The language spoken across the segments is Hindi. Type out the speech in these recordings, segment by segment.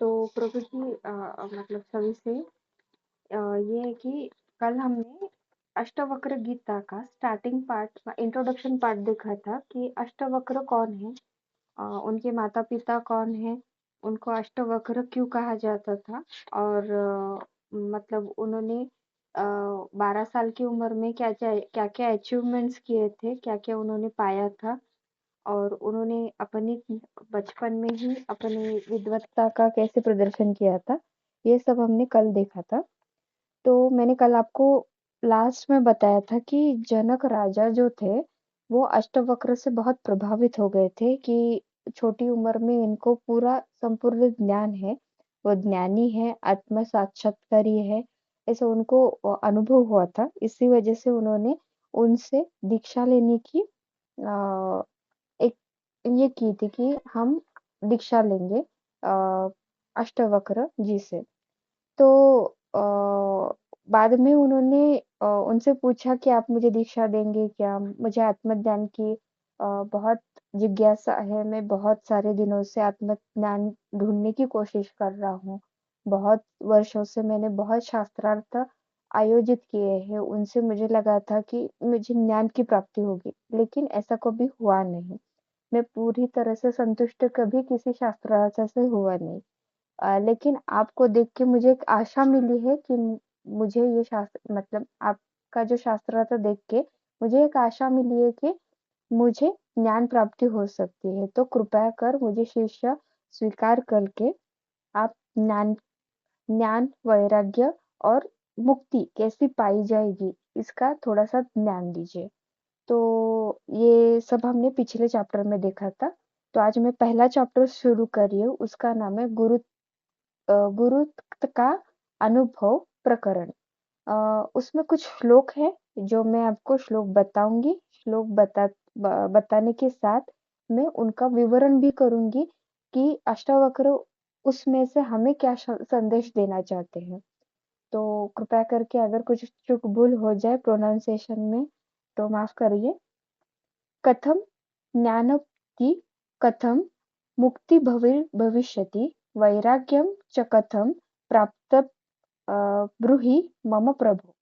तो प्रभु जी मतलब सभी से ये है कि कल हमने अष्टवक्र गीता का स्टार्टिंग पार्ट इंट्रोडक्शन पार्ट देखा था कि अष्टवक्र कौन है, उनके माता पिता कौन है, उनको अष्टवक्र क्यों कहा जाता था और मतलब उन्होंने 12 साल की उम्र में क्या क्या अचीवमेंट्स किए थे, क्या क्या उन्होंने पाया था और उन्होंने अपनी बचपन में ही अपनी विद्वत्ता का कैसे प्रदर्शन किया था, ये सब हमने कल देखा था। तो मैंने कल आपको लास्ट में बताया था कि जनक राजा जो थे, वो अष्टवक्र से बहुत प्रभावित हो गए थे कि छोटी उम्र में इनको पूरा संपूर्ण ज्ञान है, वो ज्ञानी है, आत्म साक्षात्कारी है, ऐसा उनको अनुभव हुआ था। इसी वजह से उन्होंने उनसे दीक्षा लेने की अ, एक ये की थी कि हम दीक्षा लेंगे अष्टवक्र जी से। तो बाद में उन्होंने उनसे पूछा कि आप मुझे दीक्षा देंगे क्या? मुझे आत्मज्ञान की बहुत जिज्ञासा है, मैं बहुत सारे दिनों से आत्मज्ञान ढूँढने की कोशिश कर रहा हूँ। बहुत वर्षों से मैंने बहुत शास्त्रार्थ आयोजित किए हैं, उनसे मुझे लगा था कि मुझे ज्ञान की प्राप्ति होगी, लेकिन ऐसा कभी हुआ नहीं। मैं पूरी तरह से संतुष्ट कभी किसी शास्त्रार्थ से हुआ नहीं। लेकिन आपको देख के मुझे एक आशा मिली है कि मुझे ये शास्त्र मतलब आपका जो शास्त्र था देख के मुझे एक आशा मिली है कि मुझे ज्ञान प्राप्ति हो सकती है। तो कृपया कर मुझे शिष्य स्वीकार करके आप ज्ञान ज्ञान, वैराग्य और मुक्ति कैसी पाई जाएगी, इसका थोड़ा-सा ज्ञान दीजिए। तो ये सब हमने पिछले चैप्टर में देखा था। तो आज मैं पहला चैप्टर शुरू कर रही हूँ, उसका नाम है गुरुत्व का अनुभव प्रकरण। उसमें कुछ श्लोक है जो मैं आपको श्लोक बताऊंगी। श्लोक बताने के साथ मैं उनका विवरण भी करूंगी कि अष्टावक्र उसमें से हमें क्या संदेश देना चाहते हैं। तो कृपया करके अगर कुछ चूक भूल हो जाए प्रोनाउंसिएशन में तो माफ करिए। कथं ज्ञानप्ति कथं मुक्तिर्भविष्यति वैराग्यं च कथं प्राप्त ब्रूहि मम प्रभु।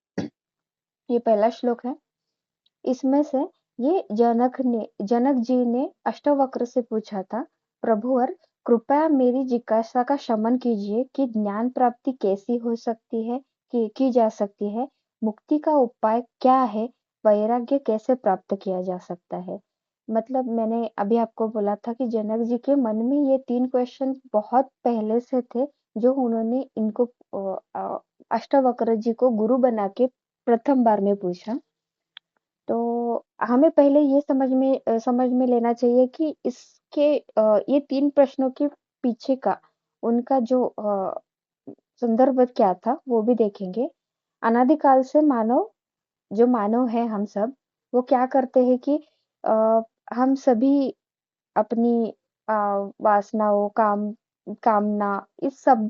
ये पहला श्लोक है। इसमें से ये जनक जी ने अष्टवक्र से पूछा था, प्रभुवर कृपया मेरी जिज्ञासा का शमन कीजिए कि ज्ञान प्राप्ति कैसी हो सकती है, की जा सकती है, मुक्ति का उपाय क्या है, वैराग्य कैसे प्राप्त किया जा सकता है। मतलब मैंने अभी आपको बोला था कि जनक जी के मन में ये 3 क्वेश्चन बहुत पहले से थे, जो उन्होंने इनको अष्टवक्र जी को गुरु बना के प्रथम बार में पूछा। तो हमें पहले ये समझ में लेना चाहिए कि ये 3 प्रश्नों के पीछे का उनका जो संदर्भ क्या था, वो भी देखेंगे। अनादिकाल से जो मानव है हम सब, वो क्या करते हैं कि अ, हम सभी अपनी अ, वासनाओं, कामना इस सब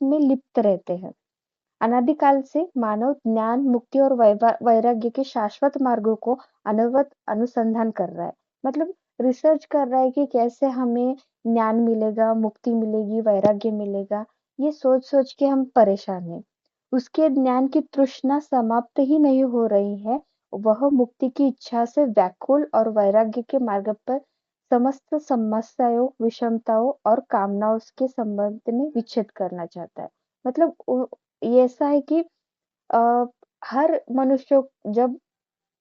में लिप्त रहते हैं। अनादिकाल से मानव ज्ञान, मुक्ति और वैराग्य के शाश्वत मार्गों को अनवरत अनुसंधान कर रहा है। मतलब रिसर्च कर रहा है कि कैसे हमें ज्ञान मिलेगा, मुक्ति मिलेगी, वैराग्य मिलेगा। ये सोच-सोच के हम परेशान हैं। उसके ज्ञान की तृष्णा समाप्त ही नहीं हो रही है। वह मुक्ति की इच्छा से व्याकुल और वैराग्य के मार्ग पर समस्त समस्याओं, विषमताओं और कामनाओं के संबंध में विच्छेद करना चाहता है। मतलब ये ऐसा है कि अ, हर मनुष्य जब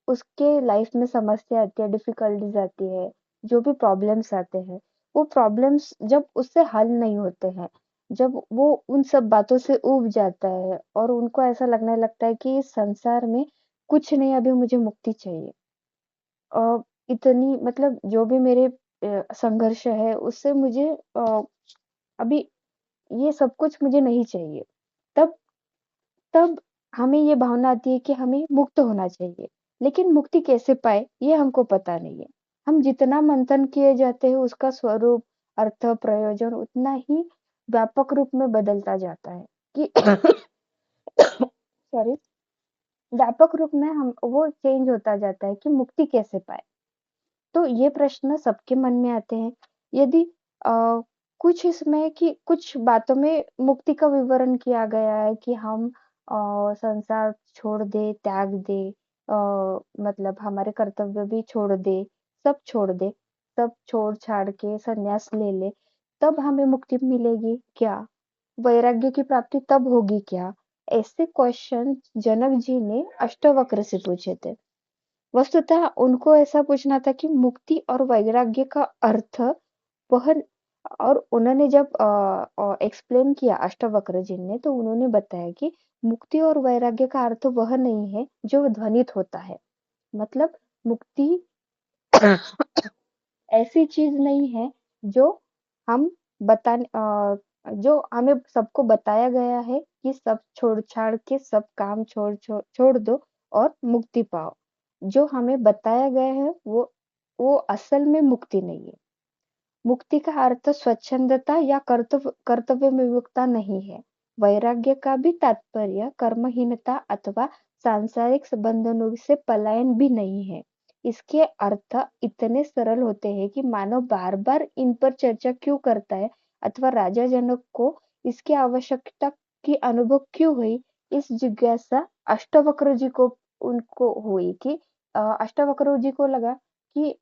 उसके लाइफ में समस्या आती है, डिफिकल्टीज आती है, जो भी प्रॉब्लम्स आते हैं, वो प्रॉब्लम्स जब उससे हल नहीं होते हैं, जब वो उन सब बातों से ऊब जाता है और उनको ऐसा लगने लगता है कि इस संसार में कुछ नहीं, अभी मुझे मुक्ति चाहिए। अ, इतनी मतलब जो भी मेरे संघर्ष है उससे मुझे अभी ये सब कुछ मुझे नहीं चाहिए। तब तब हमें ये भावना आती है कि हमें मुक्त होना चाहिए। लेकिन मुक्ति कैसे पाएँ, ये हमको पता नहीं है। हम जितना मंथन किए जाते हैं उसका स्वरूप, अर्थ, प्रयोजन उतना ही व्यापक रूप में बदलता जाता है कि सॉरी, व्यापक रूप में हम वो चेंज होता जाता है कि मुक्ति कैसे पाएँ? तो ये प्रश्न सबके मन में आते हैं। यदि अ, कुछ इसमें कि कुछ बातों में मुक्ति का विवरण किया गया है कि हम संसार छोड़ दे, त्याग दे, मतलब हमारे कर्तव्य भी छोड़ दे, सब छोड़-छाड़ के संन्यास ले ले, तब हमें मुक्ति मिलेगी क्या? वैराग्य की प्राप्ति तब होगी क्या? ऐसे क्वेश्चन जनक जी ने अष्टावक्र से पूछे थे। वस्तुतः उनको ऐसा पूछना था कि मुक्ति और वैराग्य का अर्थ वह, और उन्होंने जब एक्सप्लेन किया अष्टावक्र जी ने, तो उन्होंने बताया कि मुक्ति और वैराग्य का अर्थ वह नहीं है जो ध्वनित होता है। मतलब मुक्ति ऐसी चीज नहीं है जो हम जो हमें सबको बताया गया है कि सब छोड़ छाड़ के सब काम छोड़ दो और मुक्ति पाओ। जो हमें बताया गया है वो असल में मुक्ति नहीं है। मुक्ति का अर्थ स्वच्छंदता या कर्तव्य विमुक्ता नहीं है। वैराग्य का भी तात्पर्य कर्महीनता अथवा सांसारिक बंधनों से पलायन भी नहीं है। इसके अर्थ इतने सरल होते हैं कि मानव बार बार इन पर चर्चा क्यों करता है, अथवा राजा जनक को इसकी आवश्यकता की अनुभव क्यों हुई। इस जिज्ञासा अष्टावक्र जी को उनको हुई कि अष्टावक्र जी को लगा कि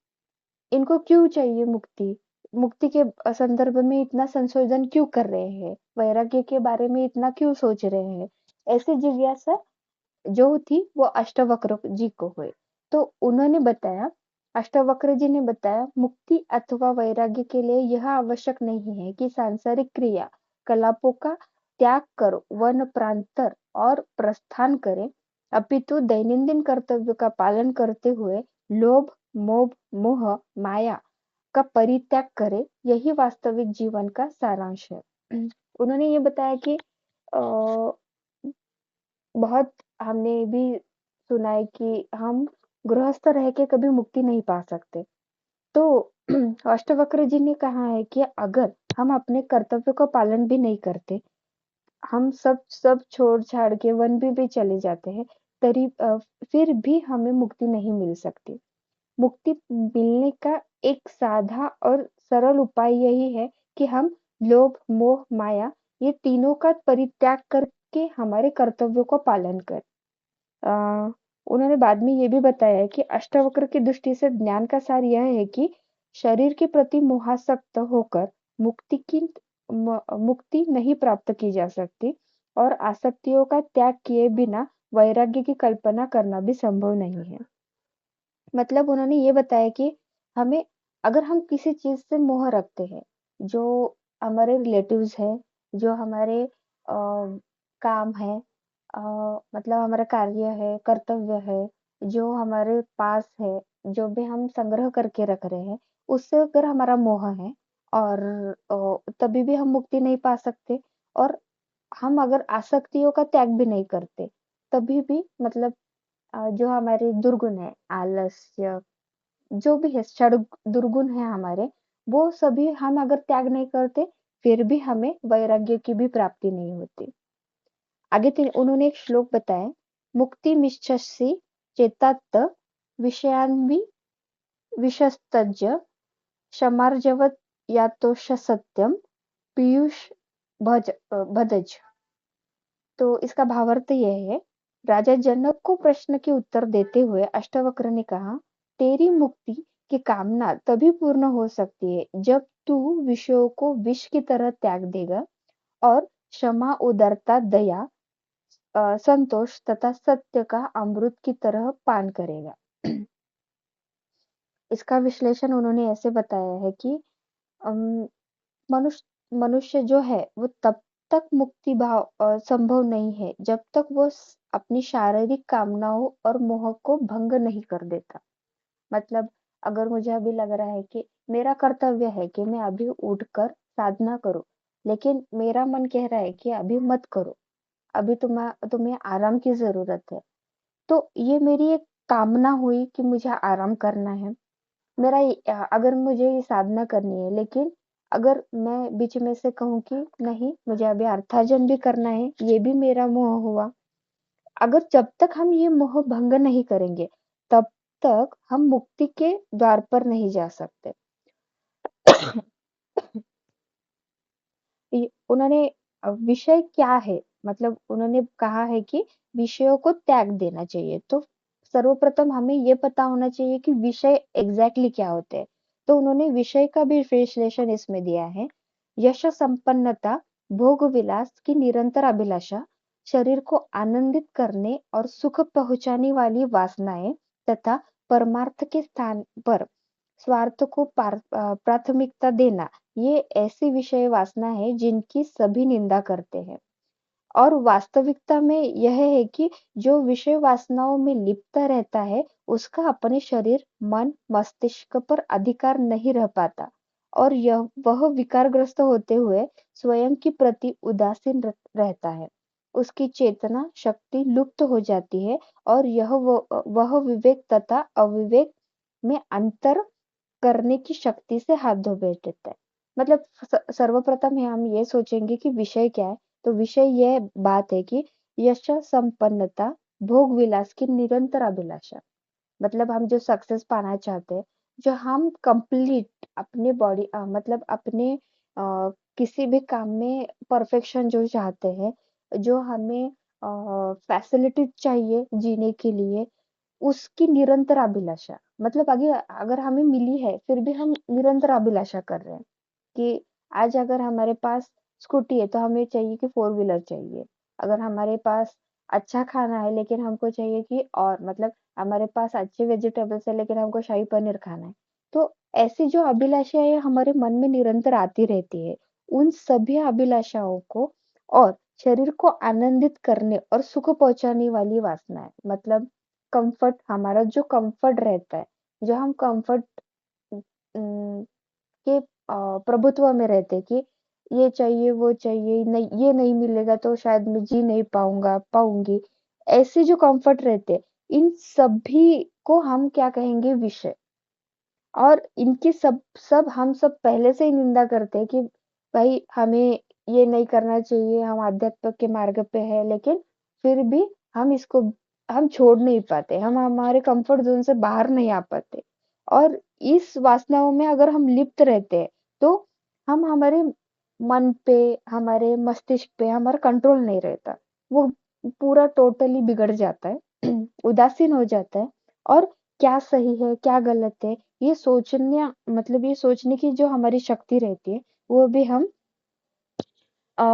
इनको क्यों चाहिए मुक्ति? मुक्ति के संदर्भ में इतना संशोधन क्यों कर रहे हैं? वैराग्य के बारे में इतना क्यों सोच रहे हैं? ऐसी जिज्ञासा जो थी वो अष्टावक्र जी को हुई। तो उन्होंने बताया, अष्टावक्र जी ने बताया, मुक्ति अथवा वैराग्य के लिए यह आवश्यक नहीं है कि सांसारिक क्रिया कलापों का त्याग कर वन प्रांतर और प्रस्थान करें, अपितु दैनंदिन कर्तव्य का पालन करते हुए लोभ, मोह, माया का परित्याग करे, यही वास्तविक जीवन का सारांश है। उन्होंने ये बताया कि अ, बहुत हमने भी सुना है कि हम गृहस्थ रह के कभी मुक्ति नहीं पा सकते। तो अष्टवक्र जी ने कहा है कि अगर हम अपने कर्तव्य का पालन भी नहीं करते, हम सब सब छोड़-छाड़ के वन में भी चले जाते हैं, तरी फिर भी हमें मुक्ति नहीं मिल सकती। मुक्ति मिलने का एक साधा और सरल उपाय यही है कि हम लोभ, मोह, माया ये तीनों का परित्याग करके हमारे कर्तव्यों का पालन करें। अ, उन्होंने बाद में ये भी बताया है कि अष्टावक्र की दृष्टि से ज्ञान का सार यह है कि शरीर के प्रति मोहासक्त होकर मुक्ति नहीं प्राप्त की जा सकती, और आसक्तियों का त्याग किए बिना वैराग्य की कल्पना करना भी संभव नहीं है। मतलब उन्होंने ये बताया कि हमें, अगर हम किसी चीज से मोह रखते हैं, जो हमारे रिलेटिव्स है, जो हमारे काम है, अ, मतलब हमारा कार्य है, कर्तव्य है, जो हमारे पास है, जो भी हम संग्रह करके रख रहे हैं, उससे अगर हमारा मोह है, और तभी भी हम मुक्ति नहीं पा सकते। और हम अगर आसक्तियों का त्याग भी नहीं करते, तभी भी मतलब जो हमारे दुर्गुण है, आलस्य, जो भी है, षड दुर्गुण है हमारे, वो सभी हम अगर त्याग नहीं करते, फिर भी हमें वैराग्य की भी प्राप्ति नहीं होती। आगे उन्होंने एक श्लोक बताया, मुक्ति मिच्छसि चेतात्त विषयान्वि विशस्तज्य क्षमार्जवत यातोष सत्यम पीयूष भदज। तो इसका भावार्थ यह है, राजा जनक को प्रश्न के उत्तर देते हुए अष्टावक्र ने कहा, तेरी मुक्ति की कामना तभी पूर्ण हो सकती है जब तू विषयों को विष की तरह त्याग देगा और क्षमा, उदारता, दया, संतोष तथा सत्य का अमृत की तरह पान करेगा। इसका विश्लेषण उन्होंने ऐसे बताया है कि अम, मनुष्य मनुष्य जो है वो तब तक मुक्ति भाव संभव नहीं है जब तक वो अपनी शारीरिक कामनाओं और मोह को भंग नहीं कर देता। मतलब अगर मुझे अभी लग रहा है कि मेरा कर्तव्य है कि मैं अभी उठकर साधना करूं, लेकिन मेरा मन कह रहा है कि अभी मत करो, अभी तुम्हें आराम की जरूरत है, तो ये मेरी एक कामना हुई कि मुझे आराम करना है। अगर मुझे ये साधना करनी है, लेकिन अगर मैं बीच में से कहूँ कि नहीं, मुझे अभी अर्थार्जन भी करना है, ये भी मेरा मोह हुआ। अगर जब तक हम ये मोह भंग नहीं करेंगे, तब तक हम मुक्ति के द्वार पर नहीं जा सकते। उन्होंने विषय क्या है, मतलब उन्होंने कहा है कि विषयों को त्याग देना चाहिए। तो सर्वप्रथम हमें ये पता होना चाहिए कि विषय एग्जैक्टली क्या होते हैं। तो उन्होंने विषय का भी विश्लेषण इसमें दिया है। यश संपन्नता, भोग विलास की निरंतर अभिलाषा, शरीर को आनंदित करने और सुख पहुंचाने वाली वासनाएं तथा परमार्थ के स्थान पर स्वार्थ को प्राथमिकता देना, ये ऐसी विषय वासना है जिनकी सभी निंदा करते हैं। और वास्तविकता में यह है कि जो विषय वासनाओं में लिप्त रहता है, उसका अपने शरीर, मन, मस्तिष्क पर अधिकार नहीं रह पाता और यह वह विकारग्रस्त होते हुए स्वयं के प्रति उदासीन रहता है। उसकी चेतना शक्ति लुप्त हो जाती है और वह विवेक तथा अविवेक में अंतर करने की शक्ति से हाथ धो बैठता है। मतलब सर्वप्रथम है हम ये सोचेंगे कि विषय क्या है। तो विषय यह बात है कि यश संपन्नता, भोग विलास की निरंतर अभिलाषा, मतलब हम जो सक्सेस पाना चाहते हैं, जो हम कंप्लीट अपने बॉडी मतलब अपने किसी भी काम में परफेक्शन जो चाहते हैं, जो हमें फैसिलिटी चाहिए जीने के लिए, उसकी निरंतर अभिलाषा, मतलब अगर अगर हमें मिली है फिर भी हम निरंतर अभिलाषा कर रहे हैं कि आज अगर हमारे पास स्कूटी है तो हमें चाहिए कि फोर व्हीलर चाहिए। अगर हमारे पास अच्छा खाना है लेकिन हमको चाहिए कि और मतलब हमारे पास अच्छे वेजिटेबल्स है लेकिन हमको शाही पनीर खाना है। तो ऐसी जो अभिलाषाएं हमारे मन में निरंतर आती रहती है, उन सभी अभिलाषाओं को और शरीर को आनंदित करने और सुख पहुंचाने वाली वासना है। मतलब कंफर्ट, हमारा जो कंफर्ट रहता है, जो हम कंफर्ट के प्रभुत्व में रहते कि ये चाहिए वो चाहिए, नहीं ये नहीं मिलेगा तो शायद मैं जी नहीं पाऊंगा पाऊंगी, ऐसे जो कंफर्ट रहते, इन सभी को हम क्या कहेंगे, विषय। और इनकी सब सब हम सब पहले से ही निंदा करते हैं कि भाई हमें ये नहीं करना चाहिए, हम आध्यात्म के मार्ग पे है, लेकिन फिर भी हम इसको हम छोड़ नहीं पाते, हम हमारे कंफर्ट जोन से बाहर नहीं आ पाते। और इस वासनाओं में अगर हम लिप्त रहते हैं तो हम हमारे मन पे, हमारे मस्तिष्क पे हमारा कंट्रोल नहीं रहता। वो पूरा टोटली बिगड़ जाता है उदासीन हो जाता है। और क्या सही है क्या गलत है, ये सोचना, मतलब ये सोचने की जो हमारी शक्ति रहती है, वो भी हम अ,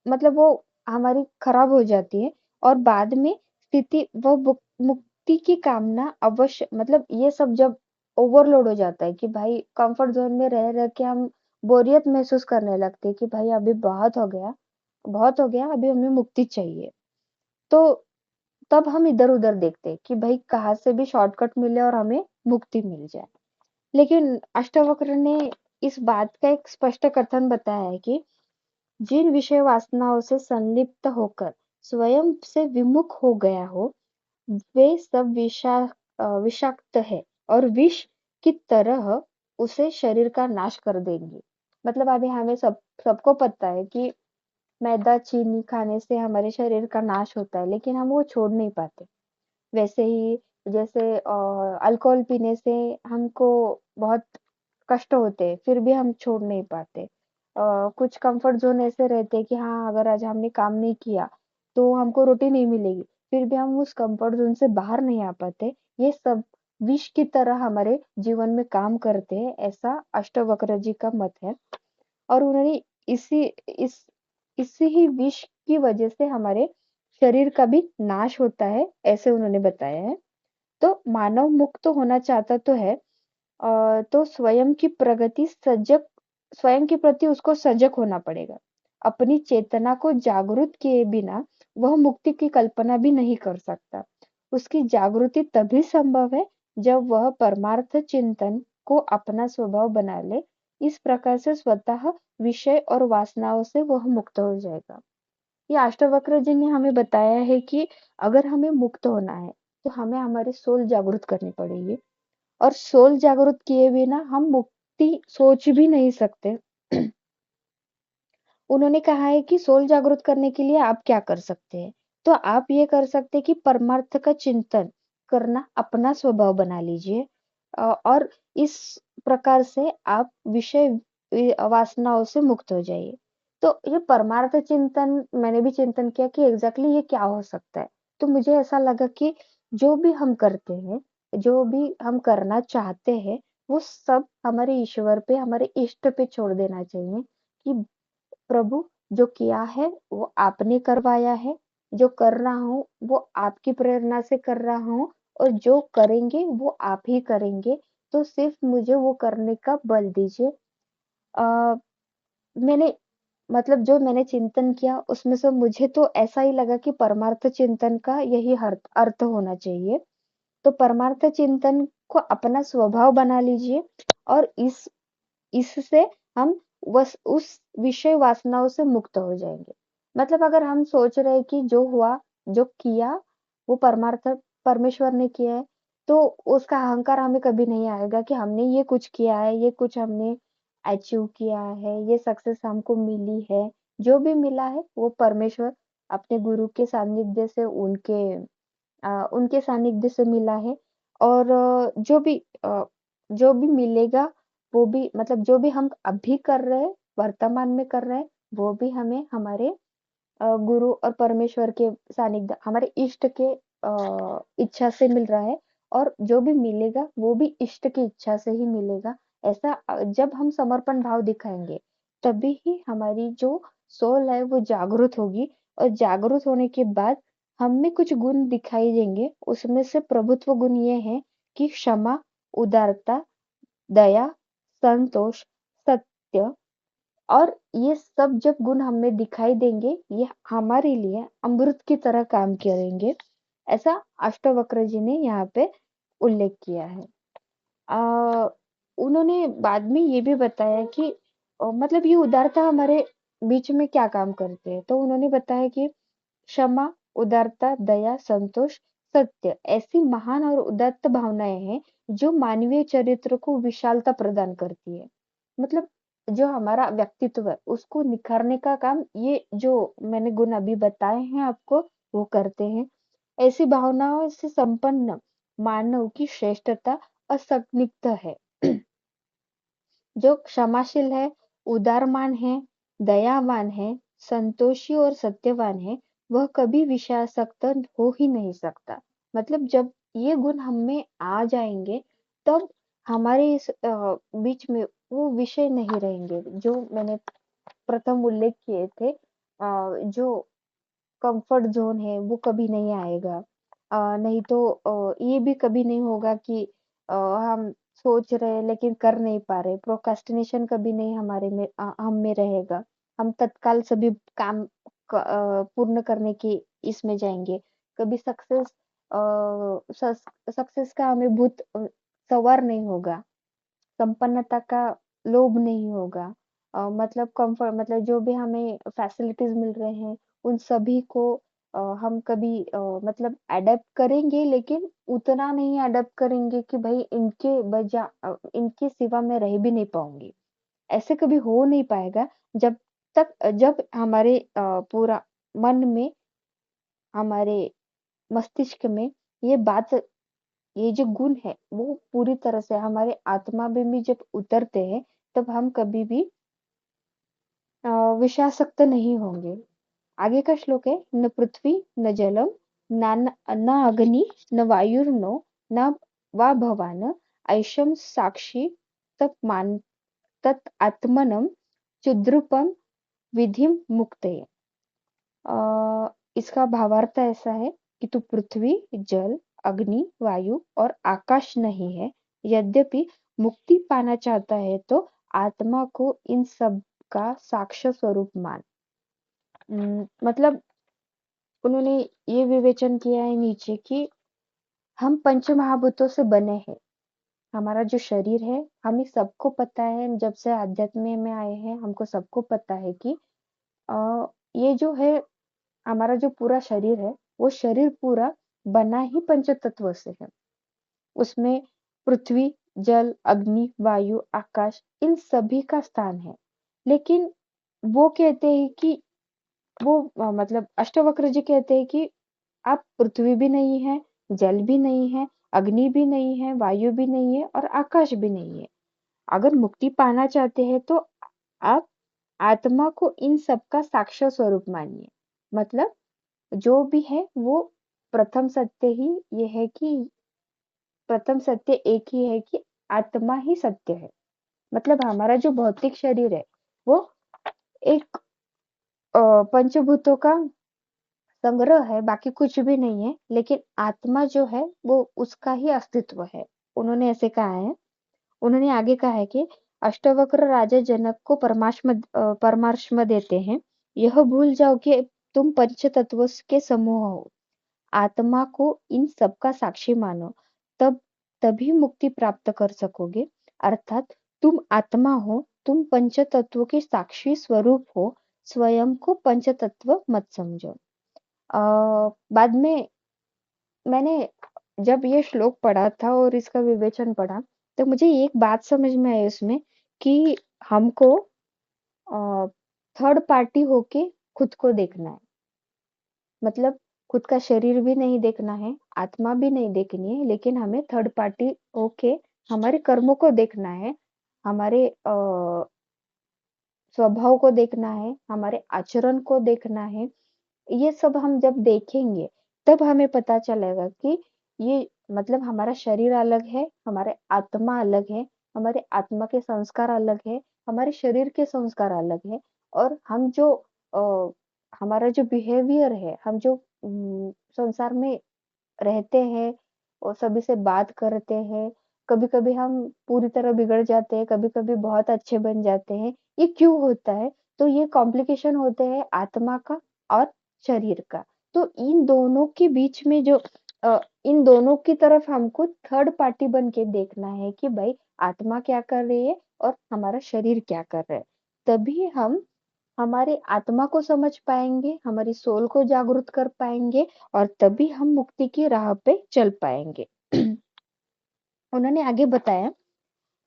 मतलब वो हमारी खराब हो जाती है। और बाद में स्थिति व मुक्ति की कामना अवश्य, मतलब ये सब जब ओवरलोड हो जाता है कि भाई कंफर्ट जोन में रह रह के हम बोरियत महसूस करने लगते हैं कि भाई अभी बहुत हो गया, बहुत हो गया, अभी हमें मुक्ति चाहिए। तो तब हम इधर उधर देखते हैं कि भाई कहाँ से भी शॉर्टकट मिले और हमें मुक्ति मिल जाए। लेकिन अष्टावक्र ने इस बात का एक स्पष्ट कथन बताया है कि जिन विषय वासनाओं से संलिप्त होकर स्वयं से विमुख हो गया हो, वे सब विषाक्त है और विष की तरह उसे शरीर का नाश कर देंगे। मतलब अभी हमें सबको पता है कि मैदा चीनी खाने से हमारे शरीर का नाश होता है, लेकिन हम वो छोड़ नहीं पाते। वैसे ही जैसे अल्कोहल पीने से हमको बहुत कष्ट होते हैं, फिर भी हम छोड़ नहीं पाते। कुछ कंफर्ट जोन ऐसे रहते हैं कि हाँ अगर आज हमने काम नहीं किया तो हमको रोटी नहीं मिलेगी, फिर भी हम उस कंफर्ट जोन से बाहर नहीं आ पाते। ये सब विष की तरह हमारे जीवन में काम करते हैं, ऐसा अष्टवक्र जी का मत है। और उन्होंने इसी इस इसी ही विष की वजह से हमारे शरीर का भी नाश होता है, ऐसे उन्होंने बताया है। तो मानव मुक्त होना चाहता तो है, तो स्वयं के प्रति उसको सजग होना पड़ेगा। अपनी चेतना को जागृत किए बिना वह मुक्ति की कल्पना भी नहीं कर सकता। उसकी जागृति तभी संभव है जब वह परमार्थ चिंतन को अपना स्वभाव बना ले। इस प्रकार से स्वतः विषय और वासनाओं से वह मुक्त हो जाएगा। ये अष्टावक्र जी ने हमें बताया है कि अगर हमें मुक्त होना है तो हमें हमारी सोल जागृत करनी पड़ेगी। और सोल जागृत किए बिना हम मुक्ति सोच भी नहीं सकते। उन्होंने कहा है कि सोल जागृत करने के लिए आप क्या कर सकते हैं। तो आप ये कर सकते हैं कि परमार्थ का चिंतन करना अपना स्वभाव बना लीजिए। और इस प्रकार से आप विषय वासनाओं से मुक्त हो जाइए। तो ये परमार्थ चिंतन मैंने भी चिंतन किया कि एग्ज़ैक्टली ये क्या हो सकता है? तो मुझे ऐसा लगा कि जो भी हम करते हैं, जो भी हम करना चाहते हैं, वो सब हमारे ईश्वर पे, हमारे इष्ट पे छोड़ देना चाहिए कि प्रभु जो किया है वो आपने करवाया है, जो कर रहा हूँ वो आपकी प्रेरणा से कर रहा हूँ और जो करेंगे वो आप ही करेंगे, तो सिर्फ़ मुझे वो करने का बल दीजिए। अ, मैंने मतलब जो मैंने चिंतन किया उसमें से मुझे तो ऐसा ही लगा कि परमार्थ चिंतन का यही अर्थ अर्थ होना चाहिए। तो परमार्थ चिंतन को अपना स्वभाव बना लीजिए और इससे हम बस उस विषय वासनाओं से मुक्त हो जाएँगे। मतलब अगर हम सोच रहे हैं कि जो हुआ, जो किया, वो परमार्थ परमेश्वर ने किया है, तो उसका अहंकार हमें कभी नहीं आएगा कि हमने ये कुछ किया है, ये कुछ हमने अचीव किया है, ये सक्सेस हमको मिली है। जो भी मिला है, वो परमेश्वर अपने गुरु के सानिध्य से उनके सानिध्य से मिला है और जो भी मिलेगा वो भी मतलब जो भी हम अभी कर रहे हैं, वर्तमान में कर रहे हैं, वो भी हमें हमारे गुरु और परमेश्वर के सानिध्य हमारे इष्ट के इच्छा से मिल रहा है और जो भी मिलेगा वो भी इष्ट की इच्छा से ही मिलेगा। ऐसा जब हम समर्पण भाव दिखाएँगे, तभी ही हमारी जो सोल है वो जागृत होगी और जागृत होने के बाद हम में कुछ गुण दिखाई देंगे। उसमें से प्रभुत्व गुण ये हैं कि क्षमा, उदारता, दया, संतोष, सत्य और ये सब जब गुण हमें दिखाई देंगे, ये हमारे लिए अमृत की तरह काम करेंगे। ऐसा अष्टवक्र जी ने यहाँ पे उल्लेख किया है। अ, उन्होंने बाद में ये भी बताया कि मतलब ये उदारता हमारे बीच में क्या काम करते हैं। तो उन्होंने बताया कि क्षमा, उदारता, दया, संतोष, सत्य ऐसी महान और उदात्त भावनाएँ हैं, जो मानवीय चरित्र को विशालता प्रदान करती है। मतलब जो हमारा व्यक्तित्व है, उसको निखारने का काम ये जो मैंने गुण अभी बताए हैं आपको, वो करते हैं। ऐसी भावनाओं से संपन्न मानव की श्रेष्ठता असंदिग्ध है। जो क्षमाशील है, उदारमान है, दयावान है, संतोषी और सत्यवान है, वह कभी विषयासक्त हो ही नहीं सकता। मतलब जब ये गुण हम में आ जाएँगे, तब हमारे इस बीच में वो विषय नहीं रहेंगे, जो मैंने प्रथम उल्लेख किए थे। जो कंफर्ट ज़ोन है वो कभी नहीं आएगा। नहीं तो ये भी कभी नहीं होगा कि हम सोच रहे हैं लेकिन कर नहीं पा रहे। प्रोक्रास्टिनेशन कभी नहीं हम में रहेगा। हम तत्काल सभी काम पूर्ण करने की इसमें जाएँगे। कभी अ, सक्सेस का हमें सवार नहीं होगा। संपन्नता का लोभ नहीं होगा। मतलब कम्फर्ट मतलब जो भी हमें फैसिलिटीज़ मिल रहे हैं, उन सभी को हम कभी मतलब एडॉप्ट करेंगे लेकिन उतना नहीं एडॉप्ट करेंगे कि भई इनके सिवा मैं रह भी नहीं पाऊँगी। ऐसे कभी हो नहीं पाएगा जब हमारे पूरा मन में, हमारे मस्तिष्क में ये बात ये जो गुण है, वो पूरी तरह से हमारे आत्मा में भी जब उतरते हैं, तब हम कभी भी विषयासक्त नहीं होंगे। आगे का श्लोक है, न पृथ्वी न जलम न अग्नि न वायुर्नो न वा भवान ऐशं साक्षी तत् तत् आत्मनं क्षुद्रूपम विधिम मुक्तये। इसका भावार्थ ऐसा है कि तू पृथ्वी, जल, अग्नि, वायु और आकाश नहीं है। यद्यपि मुक्ति पाना चाहता है तो आत्मा को इन सब का साक्ष्य स्वरूप मान। मतलब उन्होंने ये विवेचन किया है नीचे कि हम पंच महाभूतों से बने हैं। हमारा जो शरीर है, हमें सबको पता है जब से आध्यात्म में आए हैं, हमको सबको पता है कि ये जो है हमारा जो पूरा शरीर है, वो शरीर पूरा बना ही पंचतत्व से है। उसमें पृथ्वी, जल, अग्नि, वायु, आकाश इन सभी का स्थान है। लेकिन वो कहते हैं कि मतलब अष्टवक्र जी कहते हैं कि आप पृथ्वी भी नहीं है, जल भी नहीं है, अग्नि भी नहीं है, वायु भी नहीं है और आकाश भी नहीं है। अगर मुक्ति पाना चाहते हैं तो आप आत्मा को इन सब का साक्ष्य स्वरूप मानिए। मतलब जो भी है वो प्रथम सत्य ही ये है कि प्रथम सत्य एक ही है कि आत्मा ही सत्य है। मतलब हमारा जो भौतिक शरीर है वो एक पंचभूतों का संग्रह है, बाकी कुछ भी नहीं है, लेकिन आत्मा जो है वो उसका ही अस्तित्व है। उन्होंने ऐसे कहा है। उन्होंने आगे कहा है कि अष्टवक्र राजा जनक को परमार्श देते हैं, यह भूल जाओ कि तुम पंच तत्वों के समूह हो, आत्मा को इन सब का साक्षी मानो, तब तभी मुक्ति प्राप्त कर सकोगे। अर्थात तुम आत्मा हो, तुम पंच तत्वों के साक्षी स्वरूप हो, स्वयं को पंच तत्व मत समझो। बाद में मैंने जब ये श्लोक पढ़ा था और इसका विवेचन पढ़ा, तो मुझे एक बात समझ में आई उसमें कि हमको थर्ड पार्टी होके खुद को देखना है। मतलब खुद का शरीर भी नहीं देखना है, आत्मा भी नहीं देखनी है, लेकिन हमें थर्ड पार्टी होके हमारे कर्मों को देखना है, हमारे स्वभाव को देखना है, हमारे आचरण को देखना है। ये सब हम जब देखेंगे तब हमें पता चलेगा कि ये मतलब हमारा शरीर अलग है, हमारे आत्मा अलग है, हमारे आत्मा के संस्कार अलग है, हमारे शरीर के संस्कार अलग है। और हम जो अ, हमारा जो बिहेवियर है, हम जो संसार में रहते हैं और सभी से बात करते हैं, कभी-कभी हम पूरी तरह बिगड़ जाते हैं, कभी-कभी बहुत अच्छे बन जाते हैं। ये क्यों होता है? तो ये कॉम्प्लिकेशन होते हैं आत्मा का और शरीर का। तो इन दोनों के बीच में जो इन दोनों की तरफ हमको थर्ड पार्टी बन के देखना है कि भाई आत्मा क्या कर रही है और हमारा शरीर क्या कर रहा है। तभी हम हमारे आत्मा को समझ पाएँगे, हमारी सोल को जागरूक कर पाएँगे और तभी हम मुक्ति की राह पे चल पाएँगे। उन्होंने आगे बताया,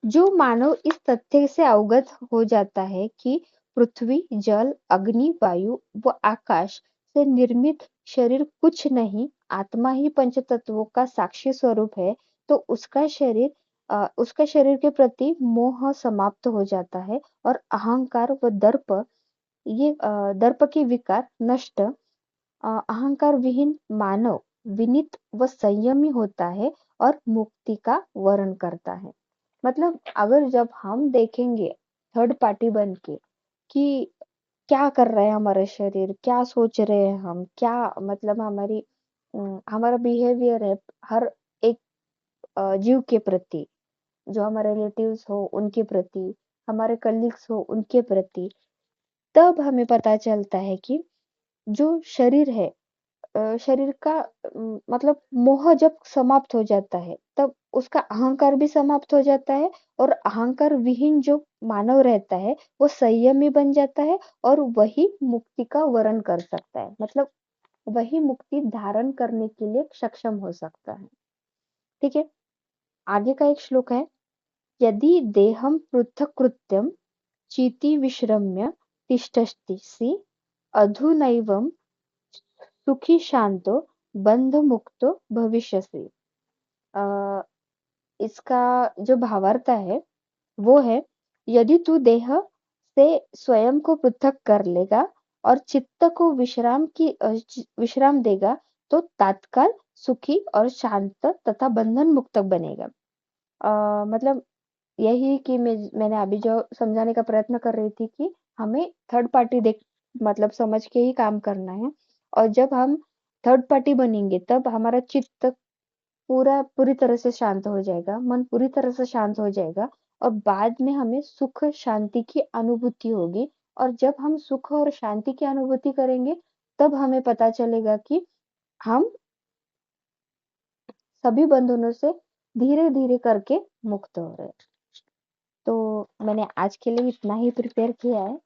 जो मानव इस तथ्य से अवगत हो जाता है कि पृथ्वी, जल, अग्नि, वायु व आकाश से निर्मित शरीर कुछ नहीं, आत्मा ही पंचतत्वों का साक्षी स्वरूप है, तो उसका शरीर के प्रति मोह समाप्त हो जाता है और अहंकार व दर्प के विकार नष्ट, अहंकार विहीन मानव विनीत व संयमी होता है और मुक्ति का वर्ण करता है। मतलब अगर जब हम देखेंगे थर्ड पार्टी बन के कि क्या कर रहा है हमारा शरीर, क्या सोच रहे हैं हम, क्या मतलब हमारा बिहेवियर है हर एक जीव के प्रति, जो हमारे रिलेटिव्स हो उनके प्रति, हमारे कलीग्स हो उनके प्रति, तब हमें पता चलता है कि जो शरीर है, शरीर का मतलब मोह जब समाप्त हो जाता है तब उसका अहंकार भी समाप्त हो जाता है और अहंकार विहीन जो मानव रहता है वो संयमी बन जाता है और वही मुक्ति का वर्ण कर सकता है। मतलब वही मुक्ति धारण करने के लिए सक्षम हो सकता है। ठीक है। आगे का एक श्लोक है, यदि देहम पृथक कृत्यम चीति विश्रम्य तिष्ठसि अधुनैवम सुखी शांतो बंध मुक्तो भविष्यसि। अ, इसका जो भावार्थ है वो है, यदि तू देह से स्वयं को पृथक कर लेगा और चित्त को विश्राम देगा तो तात्काल सुखी और शांत तथा बंधन मुक्त बनेगा। मतलब यही कि मैंने अभी जो समझाने का प्रयत्न कर रही थी कि हमें थर्ड पार्टी देख मतलब समझ के ही काम करना है। और जब हम थर्ड पार्टी बनेंगे तब हमारा चित्त पूरी तरह से शांत हो जाएगा, मन पूरी तरह से शांत हो जाएगा और बाद में हमें सुख शांति की अनुभूति होगी। और जब हम सुख और शांति की अनुभूति करेंगे तब हमें पता चलेगा कि हम सभी बंधनों से धीरे धीरे करके मुक्त हो रहे हैं। तो मैंने आज के लिए इतना ही प्रिपेयर किया है।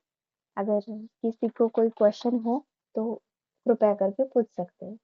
अगर किसी को कोई क्वेश्चन हो तो कृपया करके पूछ सकते हैं।